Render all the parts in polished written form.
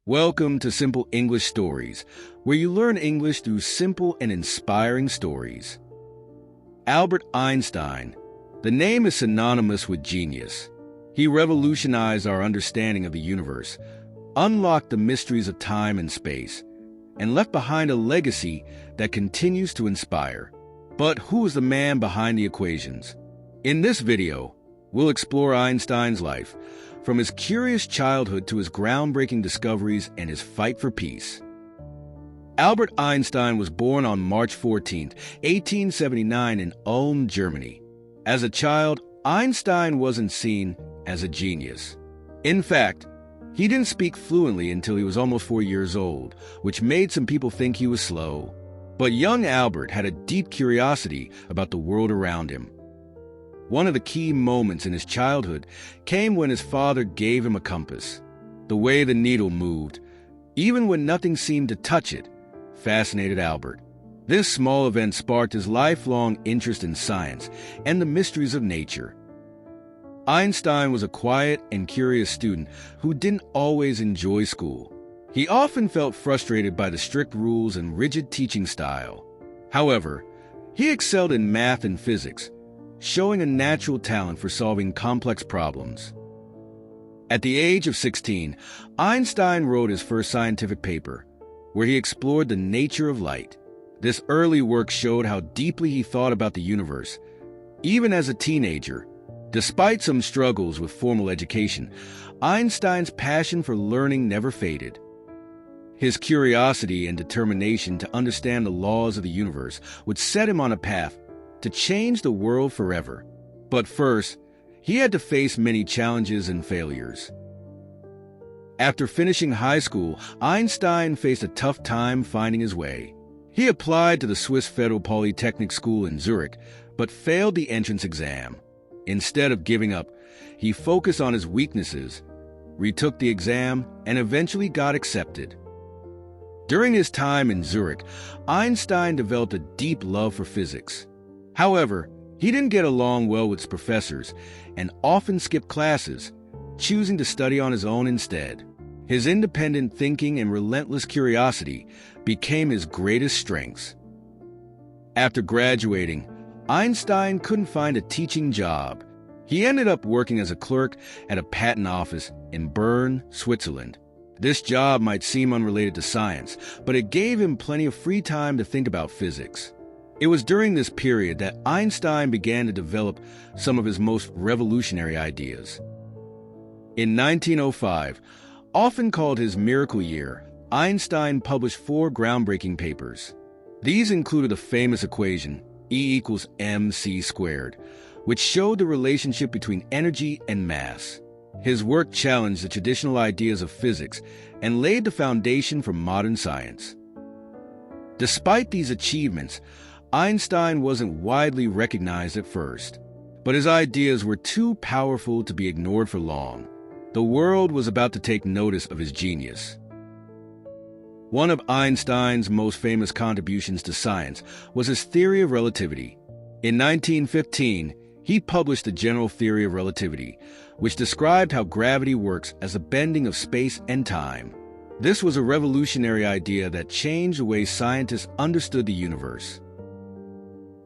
Welcome to Simple English Stories, where you learn English through simple and inspiring stories. Albert Einstein. The name is synonymous with genius. He revolutionized our understanding of the universe, unlocked the mysteries of time and space, and left behind a legacy that continues to inspire. But who is the man behind the equations? In this video, we'll explore Einstein's life, from his curious childhood to his groundbreaking discoveries and his fight for peace. Albert Einstein was born on March 14, 1879 in Ulm, Germany. As a child, Einstein wasn't seen as a genius. In fact, he didn't speak fluently until he was almost 4 years old, which made some people think he was slow. But young Albert had a deep curiosity about the world around him. One of the key moments in his childhood came when his father gave him a compass. The way the needle moved, even when nothing seemed to touch it, fascinated Albert. This small event sparked his lifelong interest in science and the mysteries of nature. Einstein was a quiet and curious student who didn't always enjoy school. He often felt frustrated by the strict rules and rigid teaching style. However, he excelled in math and physics, showing a natural talent for solving complex problems. At the age of 16, Einstein wrote his first scientific paper, where he explored the nature of light. This early work showed how deeply he thought about the universe. Even as a teenager, despite some struggles with formal education, Einstein's passion for learning never faded. His curiosity and determination to understand the laws of the universe would set him on a path to change the world forever. But first, he had to face many challenges and failures. After finishing high school, Einstein faced a tough time finding his way. He applied to the Swiss Federal Polytechnic School in Zurich, but failed the entrance exam. Instead of giving up, he focused on his weaknesses, retook the exam, and eventually got accepted. During his time in Zurich, Einstein developed a deep love for physics. However, he didn't get along well with his professors and often skipped classes, choosing to study on his own instead. His independent thinking and relentless curiosity became his greatest strengths. After graduating, Einstein couldn't find a teaching job. He ended up working as a clerk at a patent office in Bern, Switzerland. This job might seem unrelated to science, but it gave him plenty of free time to think about physics. It was during this period that Einstein began to develop some of his most revolutionary ideas. In 1905, often called his miracle year, Einstein published 4 groundbreaking papers. These included the famous equation, E=mc², which showed the relationship between energy and mass. His work challenged the traditional ideas of physics and laid the foundation for modern science. Despite these achievements, Einstein wasn't widely recognized at first, but his ideas were too powerful to be ignored for long. The world was about to take notice of his genius. One of Einstein's most famous contributions to science was his theory of relativity. In 1915, he published the general theory of relativity, which described how gravity works as a bending of space and time. This was a revolutionary idea that changed the way scientists understood the universe.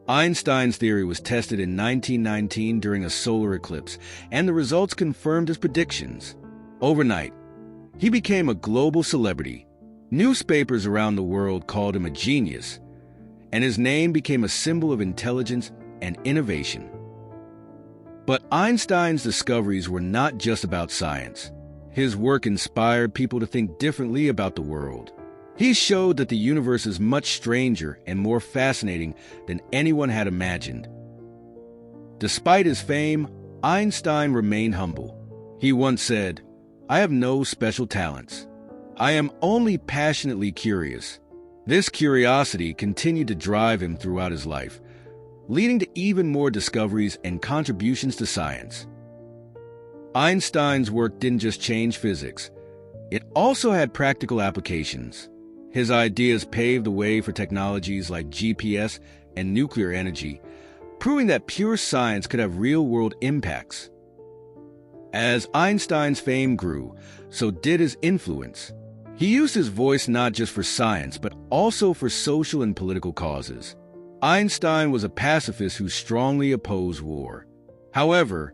Einstein's theory was tested in 1919 during a solar eclipse, and the results confirmed his predictions. Overnight, he became a global celebrity. Newspapers around the world called him a genius, and his name became a symbol of intelligence and innovation. But Einstein's discoveries were not just about science. His work inspired people to think differently about the world. He showed that the universe is much stranger and more fascinating than anyone had imagined. Despite his fame, Einstein remained humble. He once said, "I have no special talents. I am only passionately curious." This curiosity continued to drive him throughout his life, leading to even more discoveries and contributions to science. Einstein's work didn't just change physics. It also had practical applications. His ideas paved the way for technologies like GPS and nuclear energy, proving that pure science could have real-world impacts. As Einstein's fame grew, so did his influence. He used his voice not just for science, but also for social and political causes. Einstein was a pacifist who strongly opposed war. However,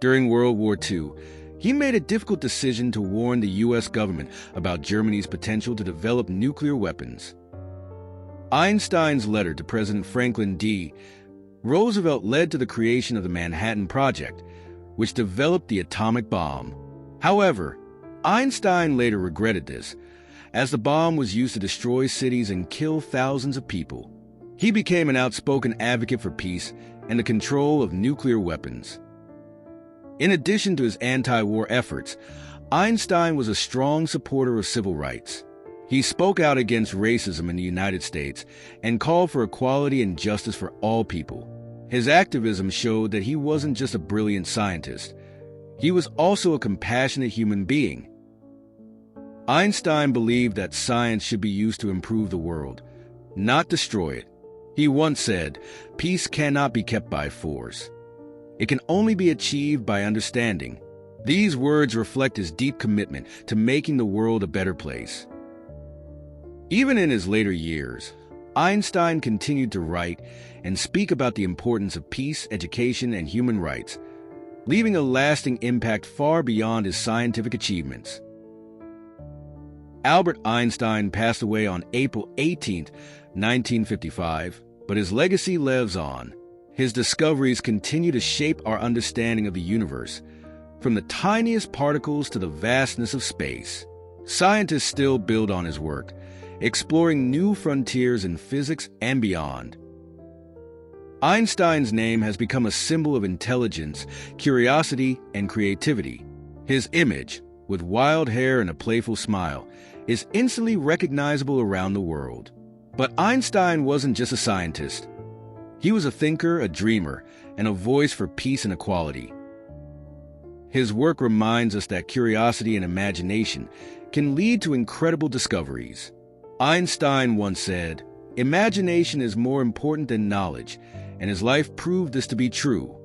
during World War II, he made a difficult decision to warn the U.S. government about Germany's potential to develop nuclear weapons. Einstein's letter to President Franklin D. Roosevelt led to the creation of the Manhattan Project, which developed the atomic bomb. However, Einstein later regretted this, as the bomb was used to destroy cities and kill thousands of people. He became an outspoken advocate for peace and the control of nuclear weapons. In addition to his anti-war efforts, Einstein was a strong supporter of civil rights. He spoke out against racism in the United States and called for equality and justice for all people. His activism showed that he wasn't just a brilliant scientist. He was also a compassionate human being. Einstein believed that science should be used to improve the world, not destroy it. He once said, "Peace cannot be kept by force. It can only be achieved by understanding." These words reflect his deep commitment to making the world a better place. Even in his later years, Einstein continued to write and speak about the importance of peace, education, and human rights, leaving a lasting impact far beyond his scientific achievements. Albert Einstein passed away on April 18, 1955, but his legacy lives on. His discoveries continue to shape our understanding of the universe, from the tiniest particles to the vastness of space. Scientists still build on his work, exploring new frontiers in physics and beyond. Einstein's name has become a symbol of intelligence, curiosity, and creativity. His image, with wild hair and a playful smile, is instantly recognizable around the world. But Einstein wasn't just a scientist. He was a thinker, a dreamer, and a voice for peace and equality. His work reminds us that curiosity and imagination can lead to incredible discoveries. Einstein once said, "Imagination is more important than knowledge," and his life proved this to be true.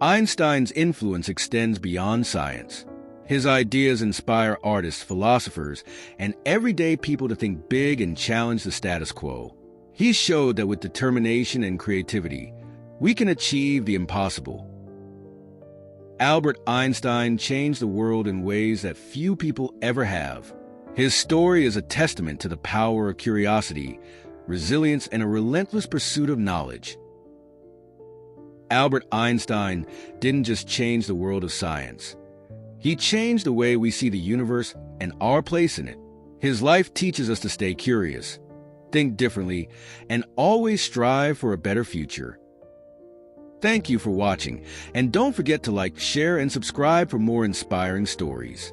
Einstein's influence extends beyond science. His ideas inspire artists, philosophers, and everyday people to think big and challenge the status quo. He showed that with determination and creativity, we can achieve the impossible. Albert Einstein changed the world in ways that few people ever have. His story is a testament to the power of curiosity, resilience, and a relentless pursuit of knowledge. Albert Einstein didn't just change the world of science. He changed the way we see the universe and our place in it. His life teaches us to stay curious, think differently, and always strive for a better future. Thank you for watching, and don't forget to like, share, and subscribe for more inspiring stories.